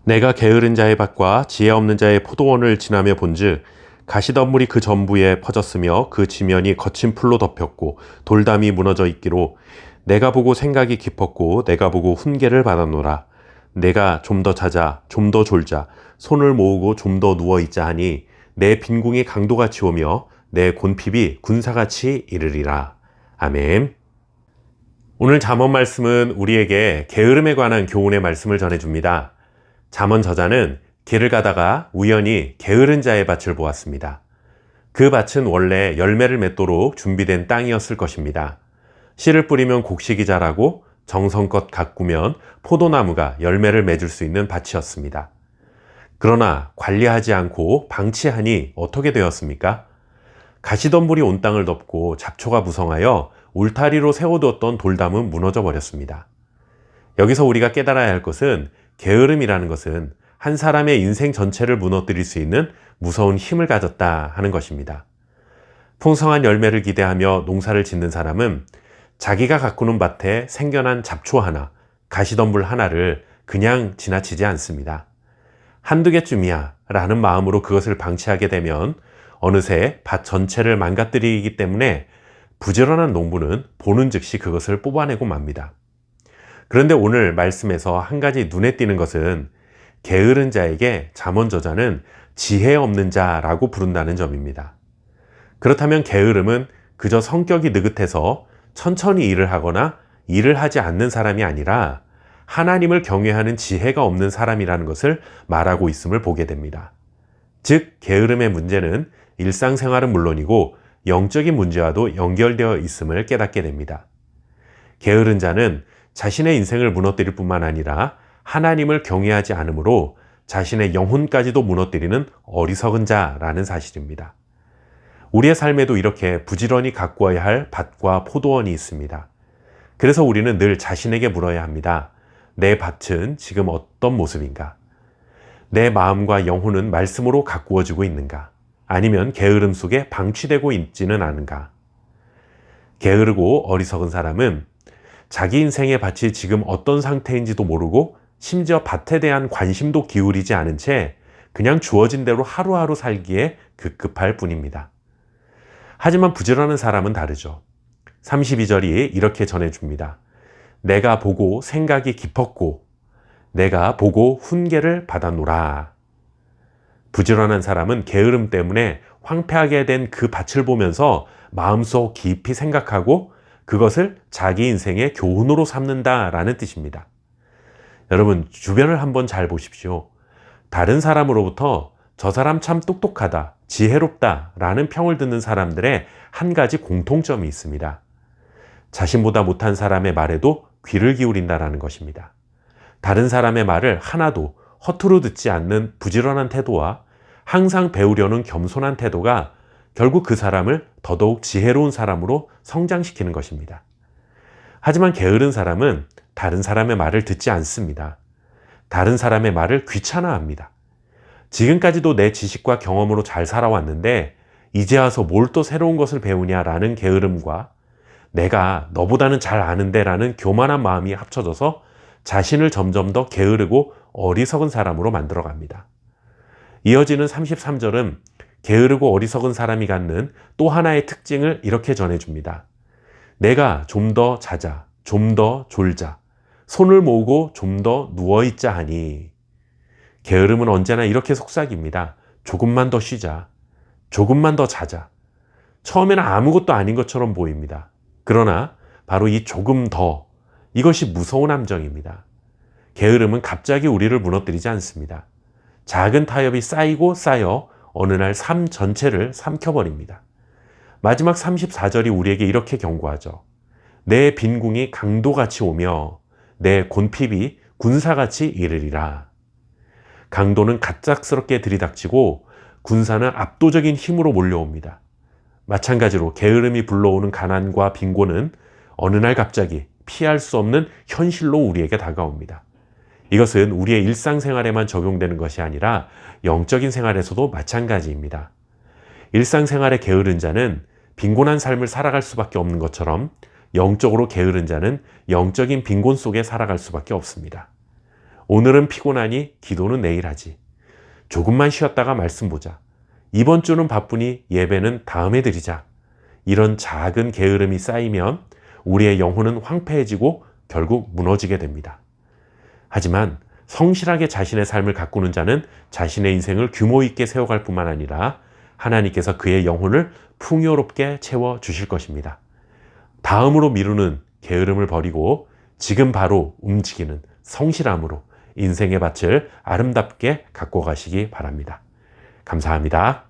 내가 게으른 자의 밭과 지혜 없는 자의 포도원을 지나며 본즉 가시덤불이 그 전부에 퍼졌으며 그 지면이 거친 풀로 덮였고 돌담이 무너져 있기로 내가 보고 생각이 깊었고 내가 보고 훈계를 받았노라. 내가 좀 더 자자 좀 더 졸자 손을 모으고 좀 더 누워있자 하니 내 빈궁이 강도같이 오며 내 곤핍이 군사같이 이르리라. 아멘. 오늘 잠언 말씀은 우리에게 게으름에 관한 교훈의 말씀을 전해줍니다. 잠언 저자는 길을 가다가 우연히 게으른 자의 밭을 보았습니다. 그 밭은 원래 열매를 맺도록 준비된 땅이었을 것입니다. 씨를 뿌리면 곡식이 자라고 정성껏 가꾸면 포도나무가 열매를 맺을 수 있는 밭이었습니다. 그러나 관리하지 않고 방치하니 어떻게 되었습니까? 가시덤불이 온 땅을 덮고 잡초가 무성하여 울타리로 세워두었던 돌담은 무너져 버렸습니다. 여기서 우리가 깨달아야 할 것은 게으름이라는 것은 한 사람의 인생 전체를 무너뜨릴 수 있는 무서운 힘을 가졌다 하는 것입니다. 풍성한 열매를 기대하며 농사를 짓는 사람은 자기가 가꾸는 밭에 생겨난 잡초 하나, 가시덤불 하나를 그냥 지나치지 않습니다. 한두 개쯤이야 라는 마음으로 그것을 방치하게 되면 어느새 밭 전체를 망가뜨리기 때문에 부지런한 농부는 보는 즉시 그것을 뽑아내고 맙니다. 그런데 오늘 말씀에서 한 가지 눈에 띄는 것은 게으른 자에게 잠언 저자는 지혜 없는 자라고 부른다는 점입니다. 그렇다면 게으름은 그저 성격이 느긋해서 천천히 일을 하거나 일을 하지 않는 사람이 아니라 하나님을 경외하는 지혜가 없는 사람이라는 것을 말하고 있음을 보게 됩니다. 즉, 게으름의 문제는 일상생활은 물론이고 영적인 문제와도 연결되어 있음을 깨닫게 됩니다. 게으른 자는 자신의 인생을 무너뜨릴 뿐만 아니라 하나님을 경외하지 않으므로 자신의 영혼까지도 무너뜨리는 어리석은 자라는 사실입니다. 우리의 삶에도 이렇게 부지런히 가꾸어야 할 밭과 포도원이 있습니다. 그래서 우리는 늘 자신에게 물어야 합니다. 내 밭은 지금 어떤 모습인가? 내 마음과 영혼은 말씀으로 가꾸어지고 있는가? 아니면 게으름 속에 방치되고 있지는 않은가? 게으르고 어리석은 사람은 자기 인생의 밭이 지금 어떤 상태인지도 모르고 심지어 밭에 대한 관심도 기울이지 않은 채 그냥 주어진 대로 하루하루 살기에 급급할 뿐입니다. 하지만 부지런한 사람은 다르죠. 32절이 이렇게 전해줍니다. 내가 보고 생각이 깊었고 내가 보고 훈계를 받았노라. 부지런한 사람은 게으름 때문에 황폐하게 된 그 밭을 보면서 마음속 깊이 생각하고 그것을 자기 인생의 교훈으로 삼는다라는 뜻입니다. 여러분, 주변을 한번 잘 보십시오. 다른 사람으로부터 저 사람 참 똑똑하다, 지혜롭다 라는 평을 듣는 사람들의 한 가지 공통점이 있습니다. 자신보다 못한 사람의 말에도 귀를 기울인다라는 것입니다. 다른 사람의 말을 하나도 허투루 듣지 않는 부지런한 태도와 항상 배우려는 겸손한 태도가 결국 그 사람을 더더욱 지혜로운 사람으로 성장시키는 것입니다. 하지만 게으른 사람은 다른 사람의 말을 듣지 않습니다. 다른 사람의 말을 귀찮아합니다. 지금까지도 내 지식과 경험으로 잘 살아왔는데 이제 와서 뭘 또 새로운 것을 배우냐라는 게으름과 내가 너보다는 잘 아는데 라는 교만한 마음이 합쳐져서 자신을 점점 더 게으르고 어리석은 사람으로 만들어갑니다. 이어지는 33절은 게으르고 어리석은 사람이 갖는 또 하나의 특징을 이렇게 전해줍니다. 내가 좀 더 자자, 좀 더 졸자, 손을 모으고 좀 더 누워있자 하니. 게으름은 언제나 이렇게 속삭입니다. 조금만 더 쉬자, 조금만 더 자자. 처음에는 아무것도 아닌 것처럼 보입니다. 그러나 바로 이 조금 더, 이것이 무서운 함정입니다. 게으름은 갑자기 우리를 무너뜨리지 않습니다. 작은 타협이 쌓이고 쌓여 어느 날 삶 전체를 삼켜버립니다. 마지막 34절이 우리에게 이렇게 경고하죠. 내 빈궁이 강도같이 오며 내 곤핍이 군사같이 이르리라. 강도는 갑작스럽게 들이닥치고 군사는 압도적인 힘으로 몰려옵니다. 마찬가지로 게으름이 불러오는 가난과 빈곤은 어느 날 갑자기 피할 수 없는 현실로 우리에게 다가옵니다. 이것은 우리의 일상생활에만 적용되는 것이 아니라 영적인 생활에서도 마찬가지입니다. 일상생활에 게으른 자는 빈곤한 삶을 살아갈 수밖에 없는 것처럼 영적으로 게으른 자는 영적인 빈곤 속에 살아갈 수밖에 없습니다. 오늘은 피곤하니 기도는 내일 하지. 조금만 쉬었다가 말씀 보자. 이번 주는 바쁘니 예배는 다음에 드리자. 이런 작은 게으름이 쌓이면 우리의 영혼은 황폐해지고 결국 무너지게 됩니다. 하지만 성실하게 자신의 삶을 가꾸는 자는 자신의 인생을 규모 있게 세워갈 뿐만 아니라 하나님께서 그의 영혼을 풍요롭게 채워주실 것입니다. 다음으로 미루는 게으름을 버리고 지금 바로 움직이는 성실함으로 인생의 밭을 아름답게 가꿔 가시기 바랍니다. 감사합니다.